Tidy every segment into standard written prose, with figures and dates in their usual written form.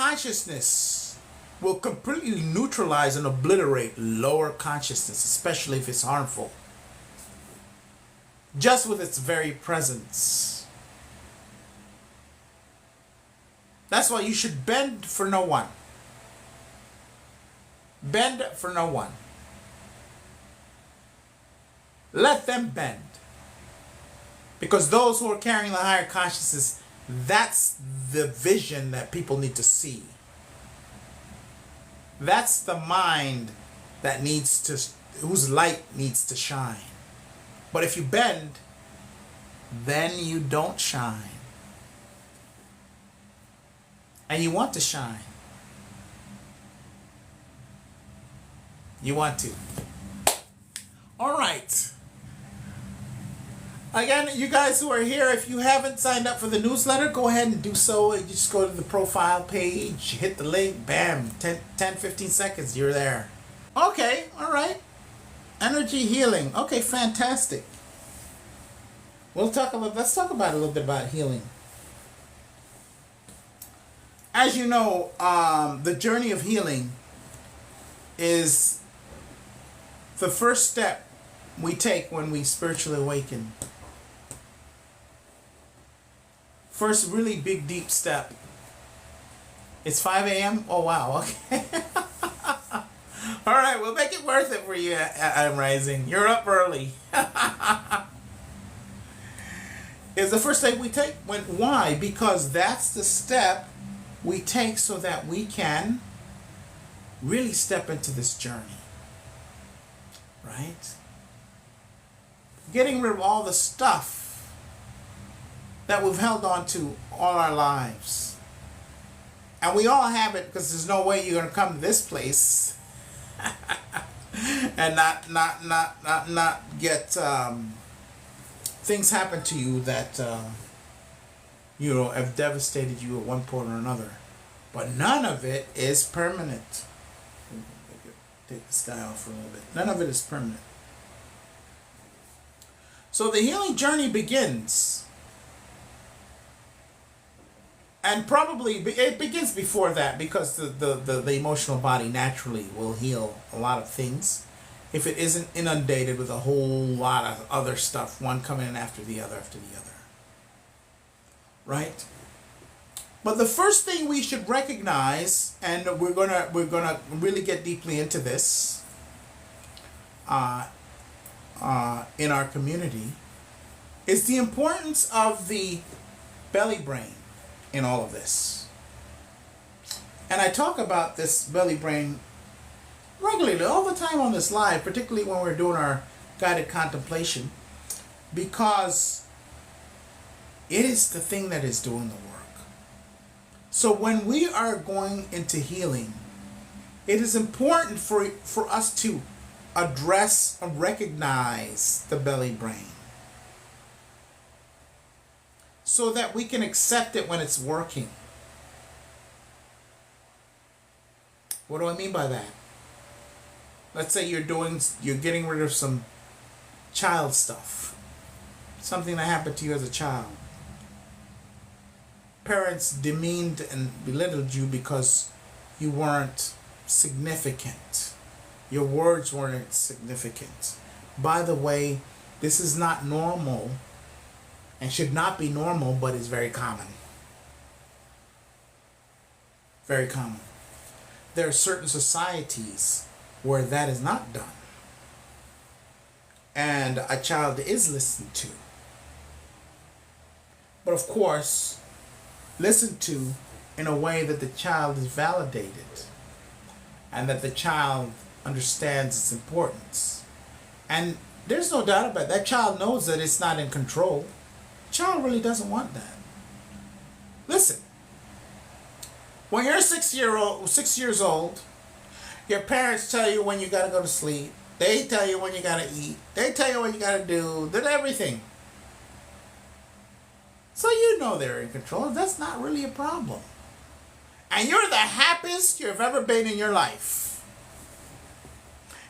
consciousness will completely neutralize and obliterate lower consciousness, especially if it's harmful, just with its very presence. That's why you should bend for no one. Bend for no one. Let them bend. Because those who are carrying the higher consciousness, that's the vision that people need to see. That's the mind that needs to, whose light needs to shine. But if you bend, then you don't shine. And you want to shine. You want to. All right. Again, you guys who are here, if you haven't signed up for the newsletter, go ahead and do so. You just go to the profile page, hit the link, bam, 10-15 seconds, you're there. Okay, all right. Energy healing. Okay, fantastic. Let's talk about a little bit about healing. As you know, the journey of healing is the first step we take when we spiritually awaken. First really big, deep step. It's 5 a.m.? Oh, wow. Okay. All right, we'll make it worth it for you, Adam Rising. You're up early. It's the first step we take. Why? Because that's the step we take so that we can really step into this journey. Right? Getting rid of all the stuff that we've held on to all our lives. And we all have it, because there's no way you're going to come to this place and not get things happen to you that have devastated you at one point or another. But none of it is permanent. Take this guy off for a little bit. None of it is permanent. So the healing journey begins. And probably it begins before that, because the emotional body naturally will heal a lot of things if it isn't inundated with a whole lot of other stuff, one coming in after the other. Right? But the first thing we should recognize, and we're gonna really get deeply into this in our community, is the importance of the belly brain in all of this. And I talk about this belly brain regularly, all the time on this live, particularly when we're doing our guided contemplation, because it is the thing that is doing the work. So when we are going into healing, it is important for us to address and recognize the belly brain, so that we can accept it when it's working. What do I mean by that? Let's say you're getting rid of some child stuff, something that happened to you as a child. Parents demeaned and belittled you because you weren't significant. Your words weren't significant. By the way, this is not normal and should not be normal, but is very common. Very common. There are certain societies where that is not done, and a child is listened to. But of course, listened to in a way that the child is validated and that the child understands its importance. And there's no doubt about it. That child knows that it's not in control. Child really doesn't want that. Listen, when you're 6 years old, your parents tell you when you gotta go to sleep. They tell you when you gotta eat. They tell you what you gotta do. They're everything. So you know they're in control. That's not really a problem. And you're the happiest you've ever been in your life.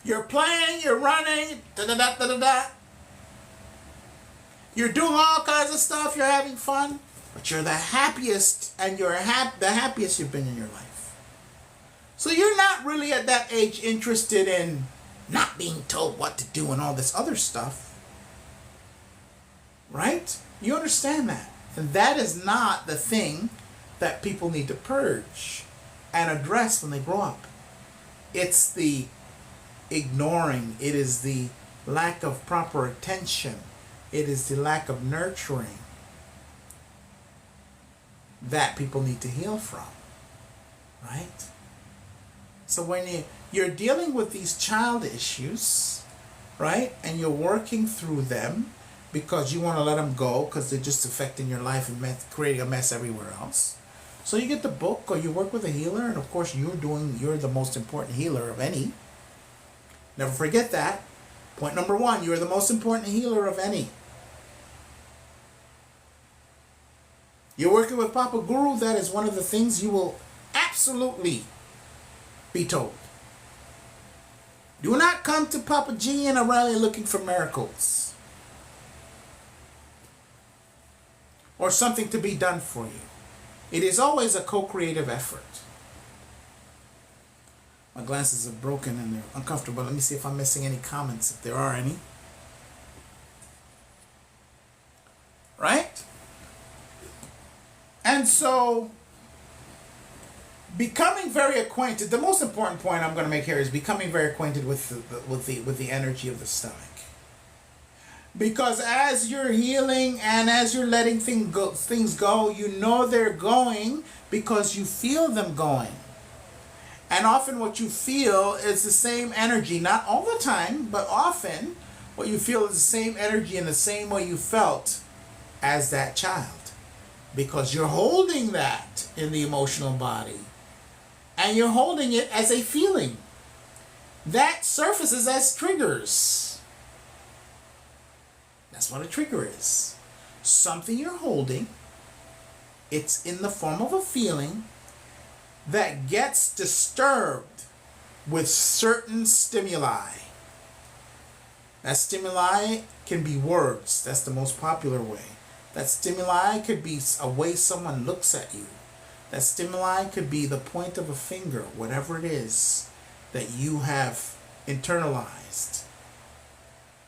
You're playing, you're running, da-da-da-da-da-da. You're doing all kinds of stuff, you're having fun, but you're the happiest, and you're the happiest you've been in your life. So you're not really at that age interested in not being told what to do and all this other stuff. Right? You understand that. And that is not the thing that people need to purge and address when they grow up. It's the ignoring. It is the lack of proper attention. It is the lack of nurturing that people need to heal from. Right? So when you're dealing with these child issues, right, and you're working through them because you want to let them go because they're just affecting your life and creating a mess everywhere else. So you get the book or you work with a healer, and of course you're the most important healer of any. Never forget that. Point number one, you're the most important healer of any. You're working with Papa Guru, that is one of the things you will absolutely be told. Do not come to Papa G and Aurelia looking for miracles or something to be done for you. It is always a co-creative effort. My glasses are broken and they're uncomfortable. Let me see if I'm missing any comments, if there are any. Right? And so, becoming very acquainted, the most important point I'm going to make here is becoming very acquainted with the energy of the stomach. Because as you're healing and as you're letting things go, you know they're going because you feel them going. And often what you feel is the same energy, not all the time, but often what you feel is the same energy in the same way you felt as that child. Because you're holding that in the emotional body. And you're holding it as a feeling. That surfaces as triggers. That's what a trigger is. Something you're holding. It's in the form of a feeling that gets disturbed with certain stimuli. That stimuli can be words. That's the most popular way. That stimuli could be a way someone looks at you. That stimuli could be the point of a finger, whatever it is that you have internalized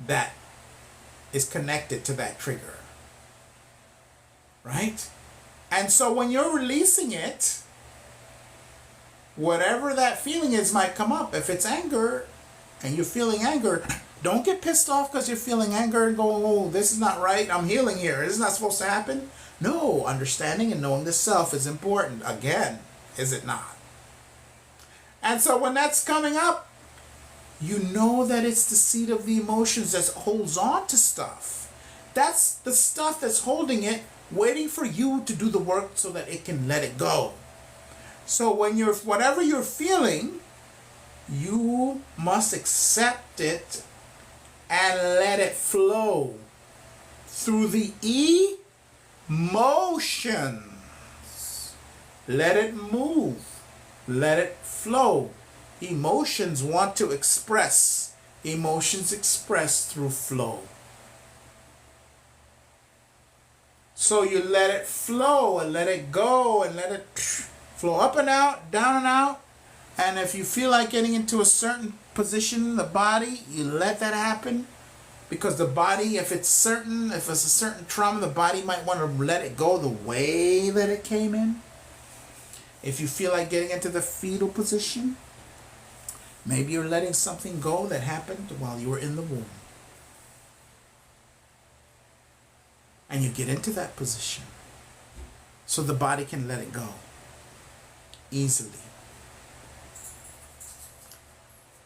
that is connected to that trigger. Right? And so when you're releasing it, whatever that feeling is might come up. If it's anger and you're feeling anger, don't get pissed off because you're feeling anger and go, oh, this is not right. I'm healing here. This is not supposed to happen. No, understanding and knowing the self is important. Again, is it not? And so when that's coming up, you know that it's the seed of the emotions that holds on to stuff. That's the stuff that's holding it, waiting for you to do the work so that it can let it go. So when whatever you're feeling, you must accept it and let it flow through the emotions. Let it move. Let it flow. Emotions want to express. Emotions express through flow. So you let it flow and let it go and let it flow up and out, down and out. And if you feel like getting into a certain position in the body, you let that happen. Because the body, if it's a certain trauma, the body might want to let it go the way that it came in. If you feel like getting into the fetal position, maybe you're letting something go that happened while you were in the womb. And you get into that position so the body can let it go easily.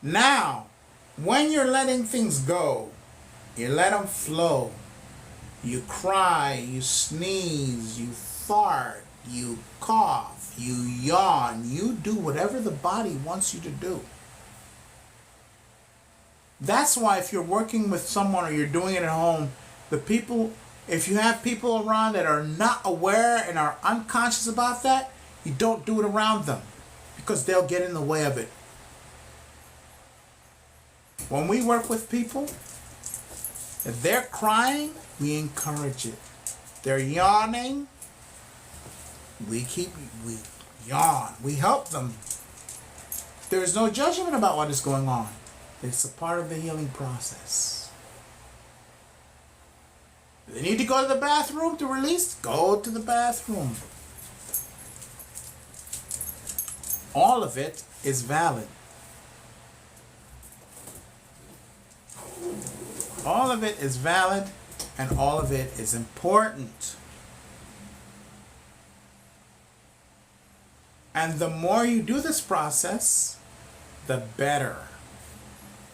Now, when you're letting things go, you let them flow. You cry, you sneeze, you fart, you cough, you yawn, you do whatever the body wants you to do. That's why if you're working with someone or you're doing it at home, if you have people around that are not aware and are unconscious about that, you don't do it around them because they'll get in the way of it. When we work with people, if they're crying, we encourage it. They're yawning, We keep, we yawn. We help them. There is no judgment about what is going on. It's a part of the healing process. They need to go to the bathroom to release? Go to the bathroom. All of it is valid. All of it is valid and all of it is important. And the more you do this process, the better.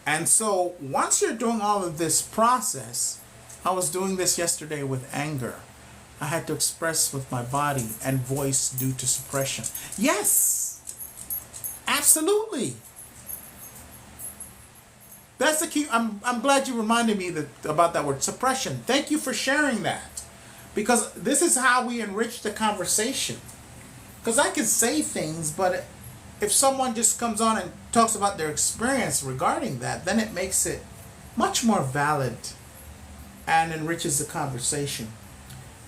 And so once you're doing all of this process, I was doing this yesterday with anger. I had to express with my body and voice due to suppression. Yes, absolutely. That's the key. I'm glad you reminded me about that word, suppression. Thank you for sharing that. Because this is how we enrich the conversation. Because I can say things, but if someone just comes on and talks about their experience regarding that, then it makes it much more valid and enriches the conversation.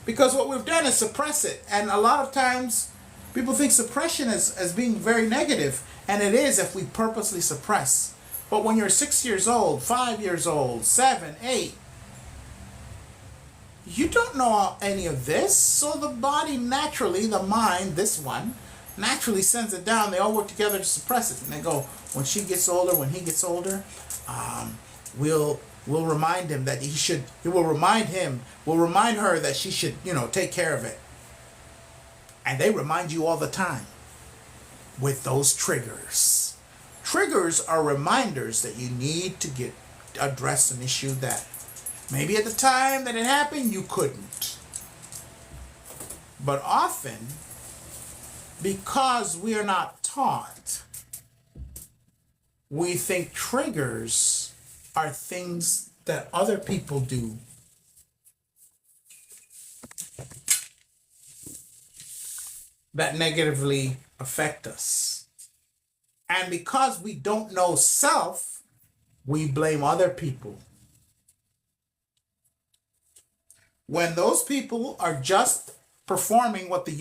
Because what we've done is suppress it. And a lot of times people think suppression as being very negative. And it is if we purposely suppress. But when you're 6 years old, 5 years old, 7, 8, you don't know any of this. So the body naturally, the mind, this one, naturally sends it down. They all work together to suppress it. And they go, when she gets older, when he gets older, we'll remind him that we'll remind her that she should, take care of it. And they remind you all the time with those triggers. Triggers are reminders that you need to address an issue that maybe at the time that it happened, you couldn't. But often, because we are not taught, we think triggers are things that other people do that negatively affect us. And because we don't know self, we blame other people. When those people are just performing what the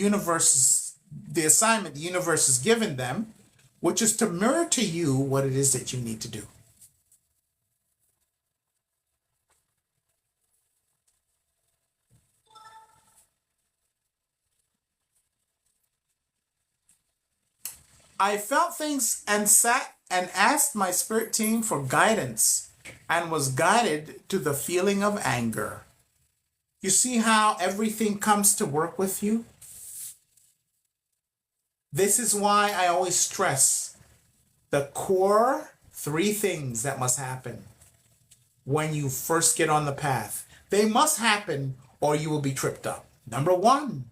assignment the universe has given them, which is to mirror to you what it is that you need to do. I felt things and sat and asked my spirit team for guidance and was guided to the feeling of anger. You see how everything comes to work with you? This is why I always stress the core 3 things that must happen when you first get on the path. They must happen or you will be tripped up. Number 1,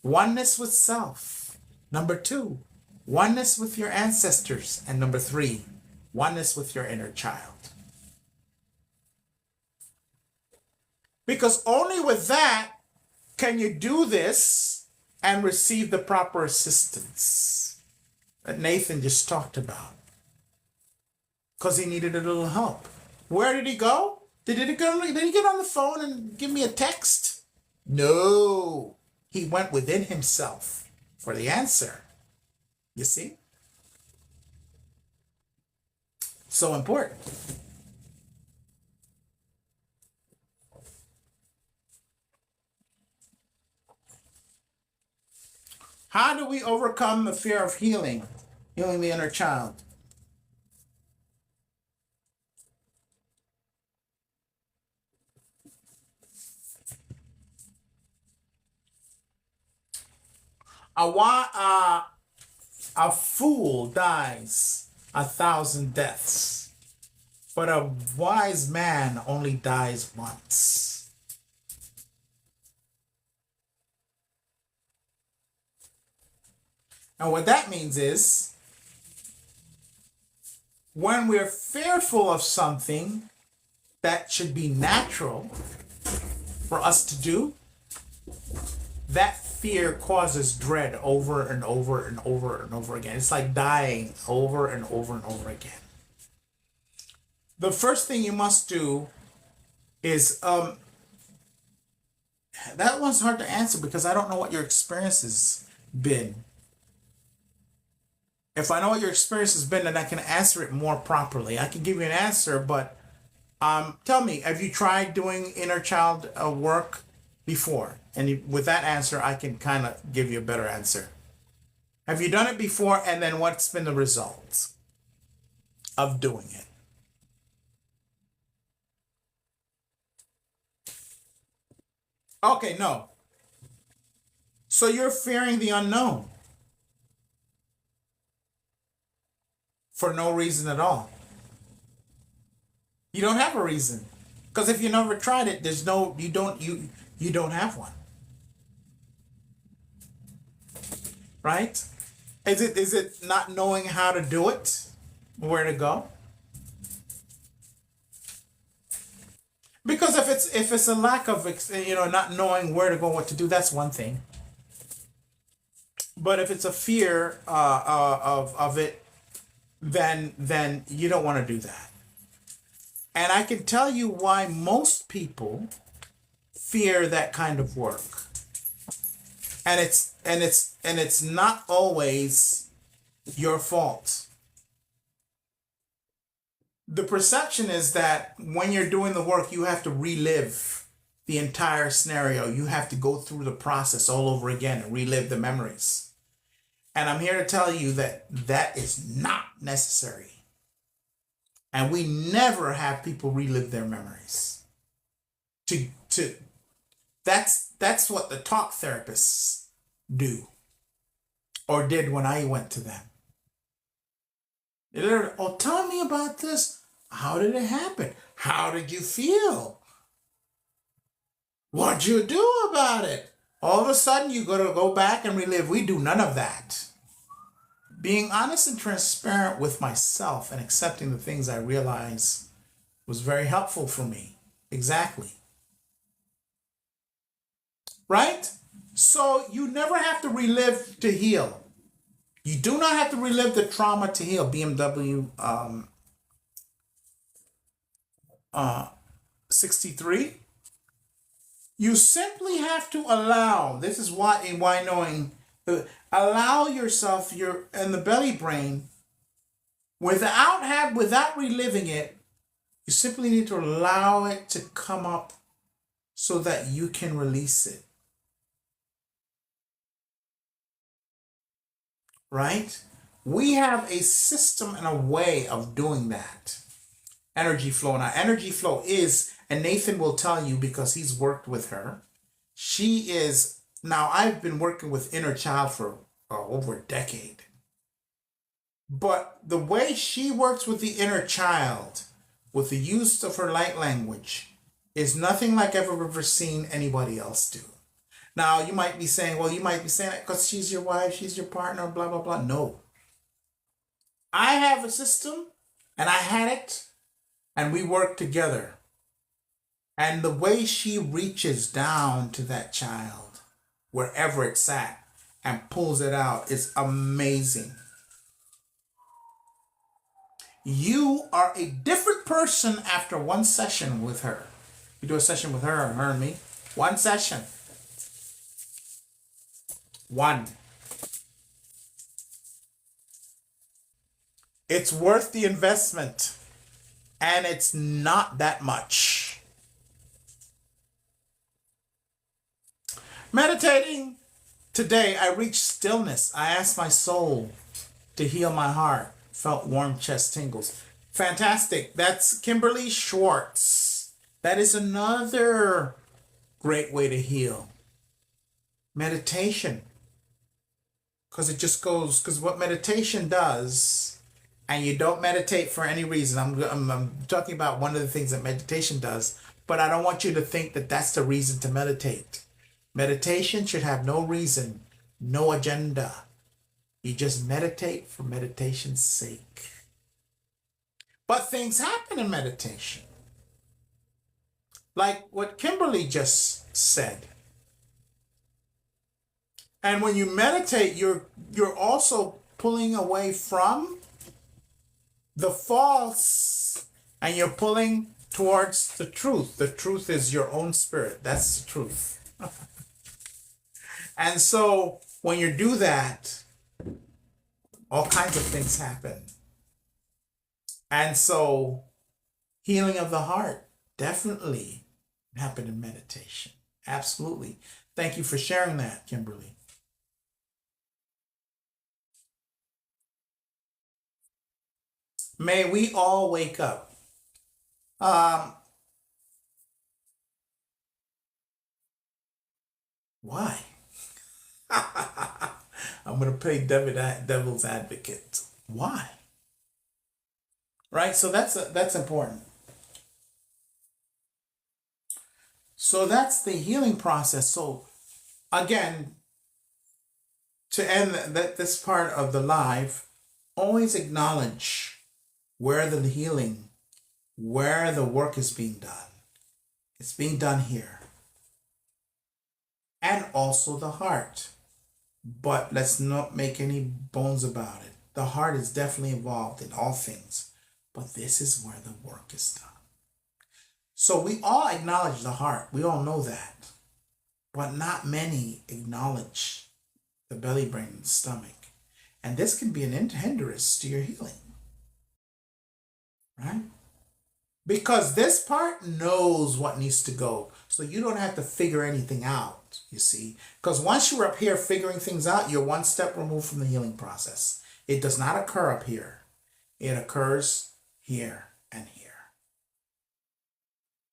oneness with self. Number 2, oneness with your ancestors. And number 3, oneness with your inner child. Because only with that can you do this and receive the proper assistance that Nathan just talked about. Because he needed a little help. Where did he go? Did he get on the phone and give me a text? No. He went within himself for the answer. You see? So important. How do we overcome the fear of healing the inner child? A fool dies 1,000 deaths, but a wise man only dies once. And what that means is, when we're fearful of something that should be natural for us to do, that fear causes dread over and over and over and over again. It's like dying over and over and over again. The first thing you must do is That one's hard to answer because I don't know what your experience has been. If I know what your experience has been, then I can answer it more properly. I can give you an answer, but tell me, have you tried doing inner child work before? And with that answer, I can kind of give you a better answer. Have you done it before? And then what's been the results of doing it? Okay, no. So you're fearing the unknown for no reason at all. You don't have a reason. Because if you never tried it, there's no you don't have one. Right? Is it not knowing how to do it? Where to go? Because if it's a lack of not knowing where to go, what to do, that's one thing. But if it's a fear of it, then you don't want to do that. And I can tell you why most people fear that kind of work. And it's not always your fault. The perception is that when you're doing the work, you have to relive the entire scenario. You have to go through the process all over again and relive the memories. And I'm here to tell you that that is not necessary. And we never have people relive their memories. To that's what the talk therapists do or did when I went to them. They're, oh, tell me about this. How did it happen? How did you feel? What'd you do about it? All of a sudden, you got to go back and relive. We do none of that. Being honest and transparent with myself and accepting the things I realize was very helpful for me. Exactly. Right? So you never have to relive to heal. You do not have to relive the trauma to heal. BMW 63. You simply have to allow. This is why knowing. Allow yourself your in the belly brain without reliving it. You simply need to allow it to come up so that you can release it. Right? We have a system and a way of doing that. Energy flow. Now, energy flow is, and Nathan will tell you because he's worked with her. She is, now I've been working with inner child for over a decade. But the way she works with the inner child, with the use of her light language, is nothing like I've ever seen anybody else do. Now, you might be saying, well, you might be saying that because she's your wife, she's your partner, blah, blah, blah. No. I have a system, and I had it, and we work together. And the way she reaches down to that child, wherever it's at, and pulls it out is amazing. You are a different person after one session with her. You do a session with her and me. One session. One. It's worth the investment. And it's not that much. Meditating. Today, I reached stillness. I asked my soul to heal my heart. Felt warm chest tingles. Fantastic. That's Kimberly Schwartz. That is another great way to heal. Meditation. Because what meditation does, and you don't meditate for any reason. I'm talking about one of the things that meditation does, but I don't want you to think that that's the reason to meditate. Meditation should have no reason, no agenda. You just meditate for meditation's sake. But things happen in meditation. Like what Kimberly just said. And when you meditate, you're also pulling away from the false and you're pulling towards the truth. The truth is your own spirit. That's the truth. And so when you do that, all kinds of things happen. And so healing of the heart definitely happen in meditation. Absolutely. Thank you for sharing that, Kimberly. May we all wake up. Why? I'm going to play devil's advocate. Why? Right? So that's important. So that's the healing process. So again, to end this part of the live, always acknowledge where the healing, where the work is being done. It's being done here. And also the heart. But let's not make any bones about it. The heart is definitely involved in all things. But this is where the work is done. So we all acknowledge the heart. We all know that. But not many acknowledge the belly, brain, and stomach. And this can be an hindrance to your healing. Right? Because this part knows what needs to go. So you don't have to figure anything out, you see. Because once you're up here figuring things out, you're one step removed from the healing process. It does not occur up here. It occurs here and here.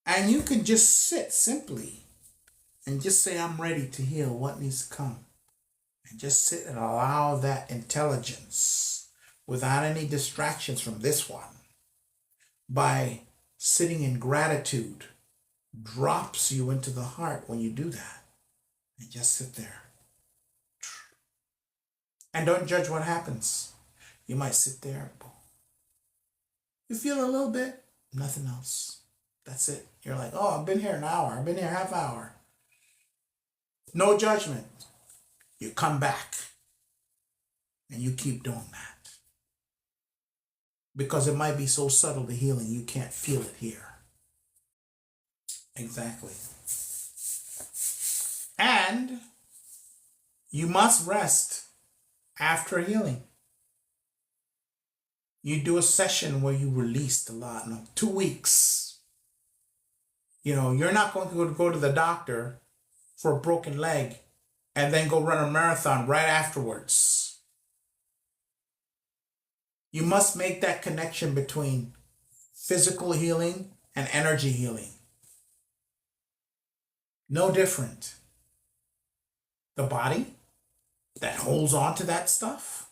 And you can just sit simply and just say, I'm ready to heal. What needs to come? And just sit and allow that intelligence without any distractions from this one. By sitting in gratitude drops you into the heart when you do that. And just sit there. And don't judge what happens. You might sit there. You feel a little bit, nothing else. That's it. You're like, oh, I've been here an hour. I've been here half hour. No judgment. You come back. And you keep doing that. Because it might be so subtle, the healing, you can't feel it here. Exactly. And you must rest after healing. You do a session where you released a lot. No, 2 weeks. You know, you're not going to go to the doctor for a broken leg and then go run a marathon right afterwards. You must make that connection between physical healing and energy healing. No different. The body that holds on to that stuff,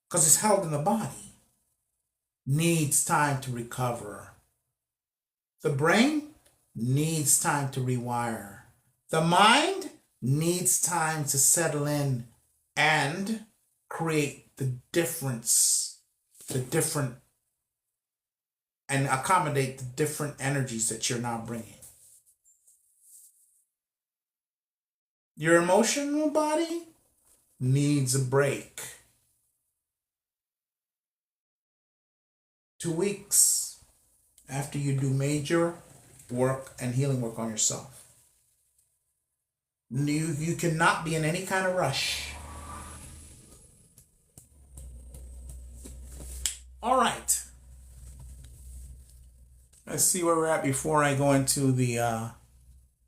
because it's held in the body, needs time to recover. The brain needs time to rewire. The mind needs time to settle in and create the difference, and accommodate the different energies that you're now bringing. Your emotional body needs a break. 2 weeks after you do major work and healing work on yourself. You cannot be in any kind of rush. All right. Let's see where we're at before I go into the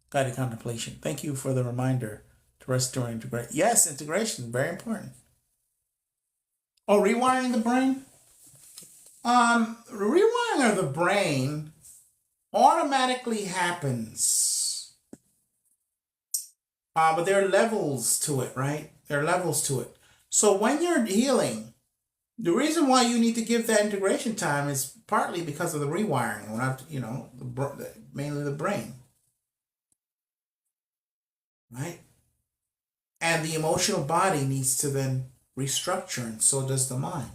guided contemplation. Thank you for the reminder to rest during integration. Yes, integration, very important. Oh, rewiring the brain? Rewiring of the brain automatically happens. But there are levels to it, right? There are levels to it. So when you're healing, the reason why you need to give that integration time is partly because of the rewiring, mainly the brain. Right? And the emotional body needs to then restructure, and so does the mind.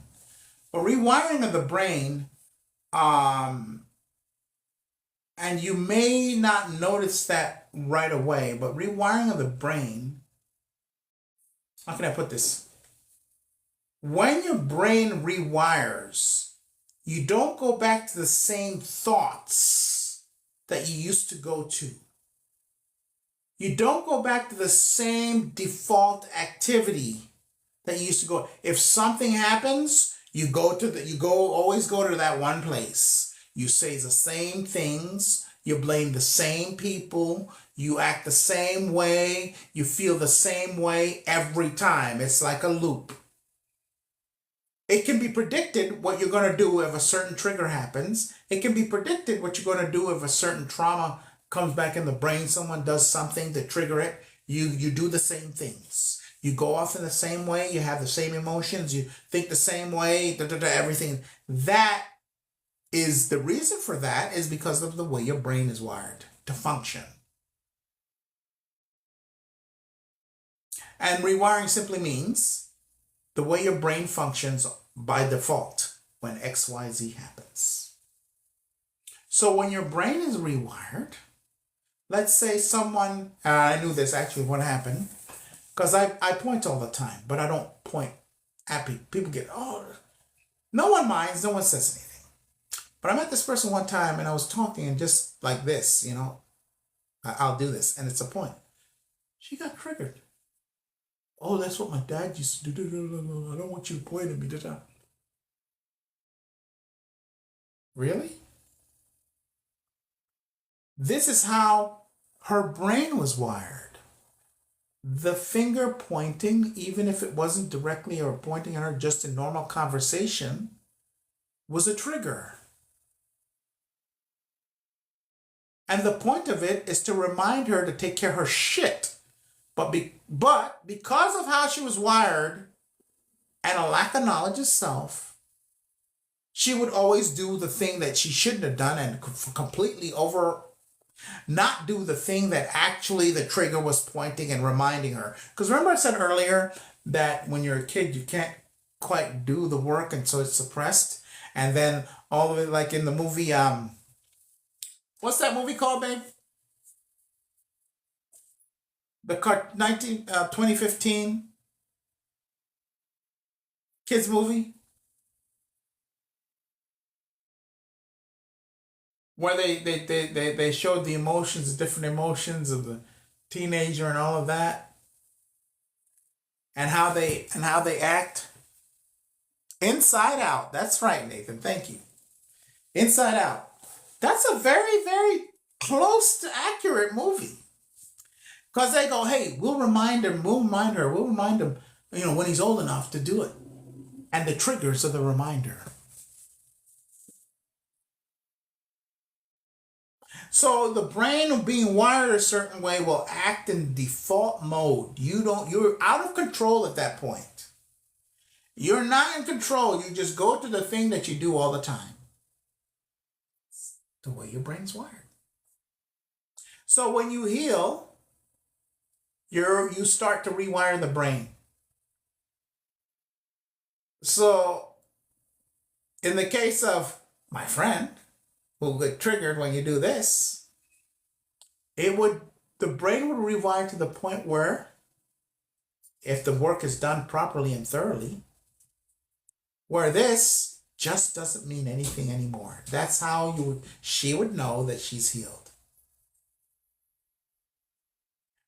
But rewiring of the brain, and you may not notice that right away, but rewiring of the brain, how can I put this? When your brain rewires, you don't go back to the same thoughts that you used to go to. You don't go back to the same default activity that you used to go. If something happens, you always go to that one place. You say the same things, you blame the same people, you act the same way, you feel the same way every time. It's like a loop. It can be predicted what you're going to do if a certain trigger happens. It can be predicted what you're going to do if a certain trauma comes back in the brain. Someone does something to trigger it. You do the same things. You go off in the same way. You have the same emotions. You think the same way. Everything. That is the reason for that is because of the way your brain is wired to function. And rewiring simply means the way your brain functions by default when XYZ happens. So when your brain is rewired, let's say someone, I knew this actually what happened, because I point all the time, but I don't point at people. People get, oh, no one minds, no one says anything. But I met this person one time and I was talking and just like this, I'll do this and it's a point. She got triggered. Oh, that's what my dad used to do. I don't want you to point at me. Really? This is how her brain was wired. The finger pointing, even if it wasn't directly or pointing at her just in normal conversation, was a trigger. And the point of it is to remind her to take care of her shit. But because of how she was wired and a lack of knowledge of self, she would always do the thing that she shouldn't have done and completely not do the thing that actually the trigger was pointing and reminding her. Because remember I said earlier that when you're a kid, you can't quite do the work and so it's suppressed. And then all of it, like in the movie, what's that movie called, babe? The 2015 kids movie where they showed the emotions, the different emotions of the teenager and all of that, and how they act. Inside Out. That's right, Nathan. Thank you. Inside Out. That's a very, very close to accurate movie. Because they go, hey, we'll remind him, when he's old enough to do it. And the triggers are the reminder. So the brain being wired a certain way will act in default mode. You're out of control at that point. You're not in control. You just go to the thing that you do all the time. The way your brain's wired. So when you heal, you start to rewire the brain. So in the case of my friend who get triggered when you do this, the brain would rewire to the point where if the work is done properly and thoroughly, where this just doesn't mean anything anymore. That's how she would know that she's healed.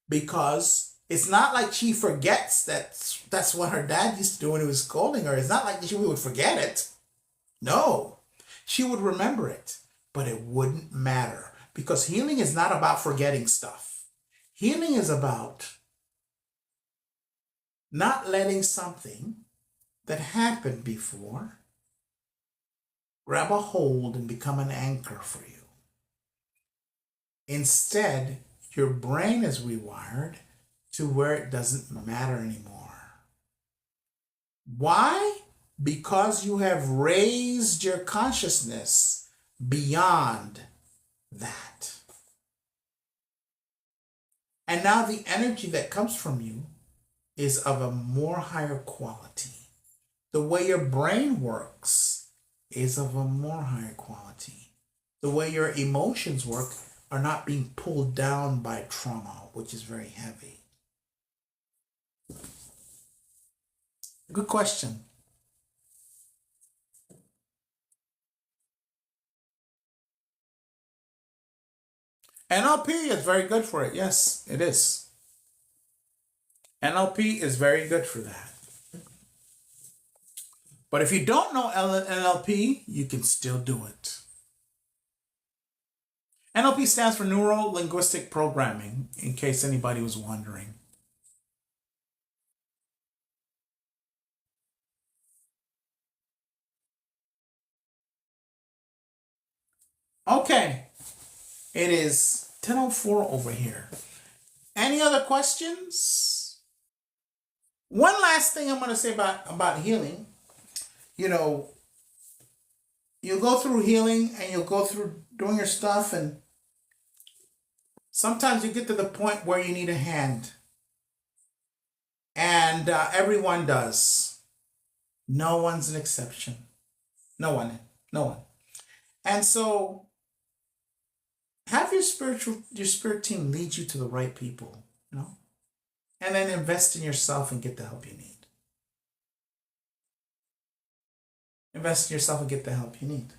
Because it's not like she forgets that's what her dad used to do when he was scolding her. It's not like she would forget it. No, she would remember it, but it wouldn't matter because healing is not about forgetting stuff. Healing is about not letting something that happened before grab a hold and become an anchor for you. Instead, your brain is rewired to where it doesn't matter anymore. Why? Because you have raised your consciousness beyond that. And now the energy that comes from you is of a more higher quality. The way your brain works is of a more higher quality. The way your emotions work are not being pulled down by trauma, which is very heavy. Good question. NLP is very good for it. Yes, it is. NLP is very good for that. But if you don't know NLP, you can still do it. NLP stands for Neuro Linguistic Programming, in case anybody was wondering. Okay, it is 10:04 over here. Any other questions? One last thing I'm going to say about healing. You know, you'll go through healing and you'll go through doing your stuff, and sometimes you get to the point where you need a hand. And everyone does. No one's an exception. No one. And so have your spirit team lead you to the right people, you know, and then invest in yourself and get the help you need. Invest in yourself and get the help you need.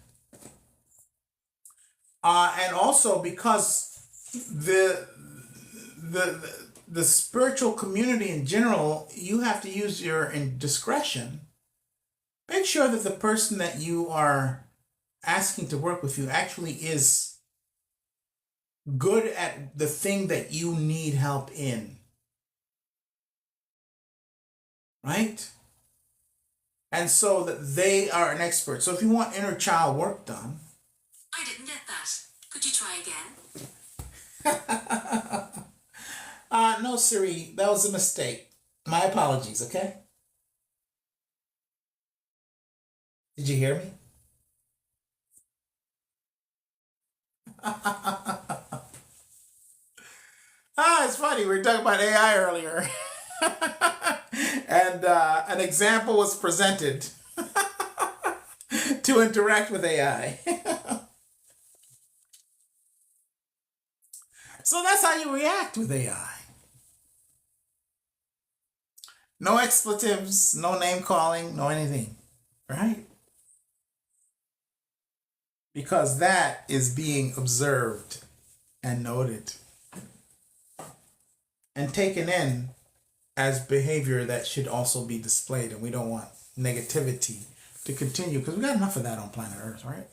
And also, because the spiritual community in general, you have to use your discretion. Make sure that the person that you are asking to work with you actually is good at the thing that you need help in. Right? And so that they are an expert. So if you want inner child work done. I didn't get that. Could you try again? No, Siri, that was a mistake. My apologies, okay? Did you hear me? It's funny. We were talking about AI earlier. And an example was presented to interact with AI. So that's how you react with AI. No expletives, no name calling, no anything, right? Because that is being observed and noted and taken in as behavior that should also be displayed. And we don't want negativity to continue, because we got enough of that on planet Earth, right?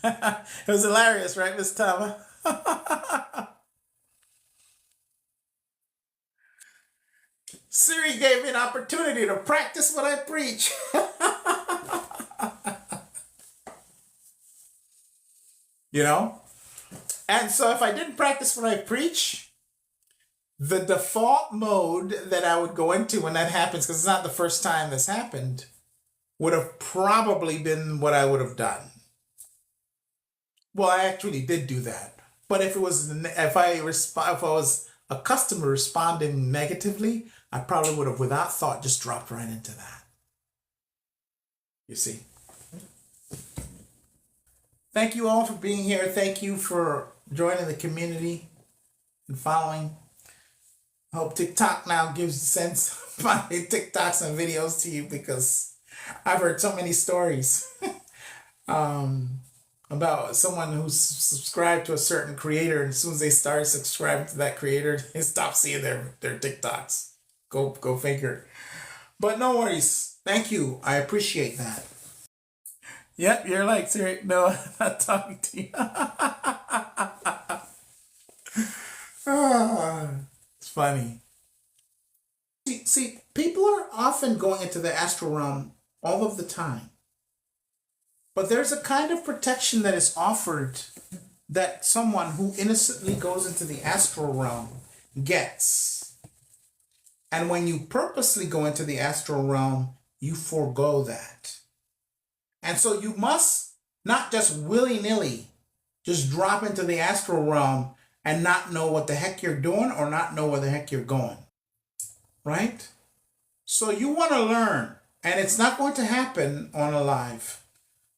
It was hilarious, right, Miss Tama? Siri gave me an opportunity to practice what I preach. You know? And so if I didn't practice what I preach, the default mode that I would go into when that happens, because it's not the first time this happened, would have probably been what I would have done. Well, I actually did do that. But if I was a customer responding negatively, I probably would have, without thought, just dropped right into that. You see? Thank you all for being here. Thank you for joining the community and following. I hope TikTok now gives a sense of my TikToks and videos to you, because I've heard so many stories about someone who's subscribed to a certain creator, and as soon as they start subscribing to that creator, they stop seeing their TikToks. Go figure. But no worries. Thank you. I appreciate that. Yep, you're like, Siri, no, I'm not talking to you. It's funny. See, people are often going into the astral realm all of the time. But there's a kind of protection that is offered that someone who innocently goes into the astral realm gets. And when you purposely go into the astral realm, you forego that. And so you must not just willy-nilly just drop into the astral realm and not know what the heck you're doing or not know where the heck you're going. Right? So you want to learn, and it's not going to happen on a live.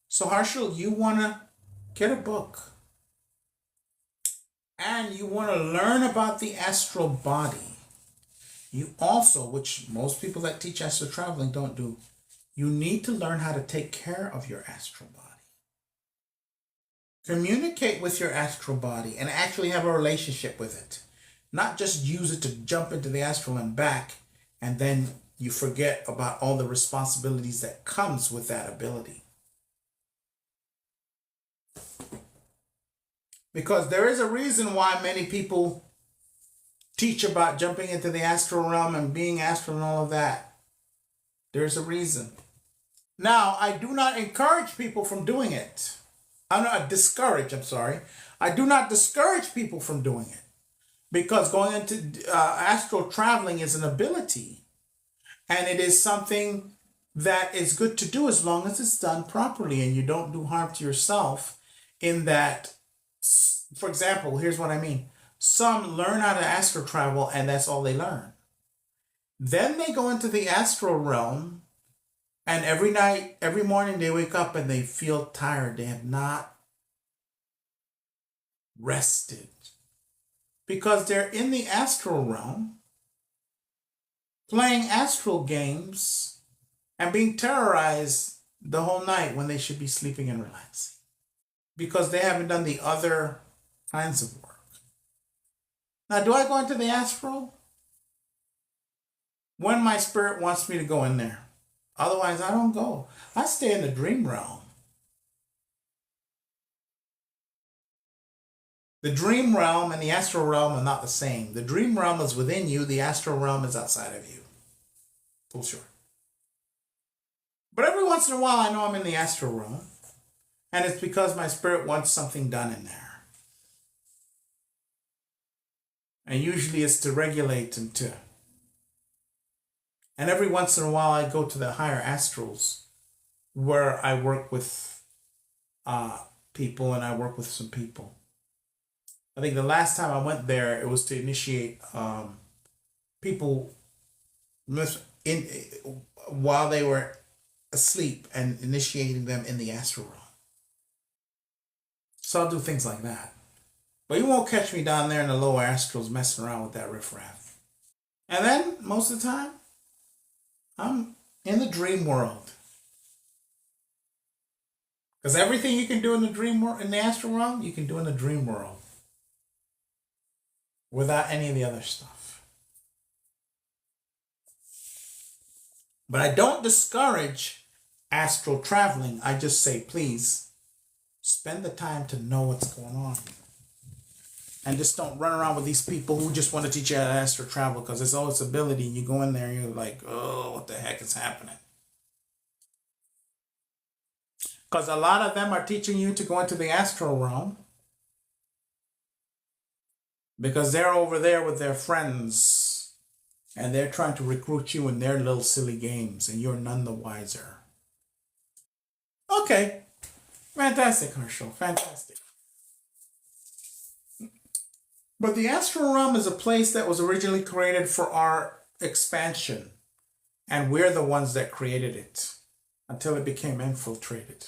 So Harshal, you want to get a book. And you want to learn about the astral body. You also, which most people that teach astral traveling don't do, You need to learn how to take care of your astral body. Communicate with your astral body and actually have a relationship with it. Not just use it to jump into the astral and back, and then you forget about all the responsibilities that comes with that ability. Because there is a reason why many people teach about jumping into the astral realm and being astral and all of that. There's a reason. Now, I do not encourage people from doing it. I do not discourage people from doing it, because going into astral traveling is an ability, and it is something that is good to do as long as it's done properly and you don't do harm to yourself. In that, for example, here's what I mean. Some learn how to astral travel and that's all they learn. Then they go into the astral realm, and every morning they wake up and they feel tired. They have not rested because they're in the astral realm playing astral games and being terrorized the whole night when they should be sleeping and relaxing because they haven't done the other kinds of work. Now, do I go into the astral? When my spirit wants me to go in there. Otherwise, I don't go. I stay in the dream realm. The dream realm and the astral realm are not the same. The dream realm is within you. The astral realm is outside of you. Full sure. But every once in a while, I know I'm in the astral realm. And it's because my spirit wants something done in there. And usually it's to regulate and to... And every once in a while, I go to the higher astrals where I work with people, and I work with some people. I think the last time I went there, it was to initiate people while they were asleep and initiating them in the astral realm. So I'll do things like that. But you won't catch me down there in the lower astrals messing around with that riffraff. And then, most of the time, I'm in the dream world. Because everything you can do in the dream world, in the astral realm, you can do in the dream world. Without any of the other stuff. But I don't discourage astral traveling. I just say, please, spend the time to know what's going on. And just don't run around with these people who just want to teach you how to astral travel because it's all its ability. And you go in there and you're like, oh, what the heck is happening? Because a lot of them are teaching you to go into the astral realm because they're over there with their friends and they're trying to recruit you in their little silly games and you're none the wiser. Okay. Fantastic, Herschel. Fantastic. But the astral realm is a place that was originally created for our expansion. And we're the ones that created it until it became infiltrated.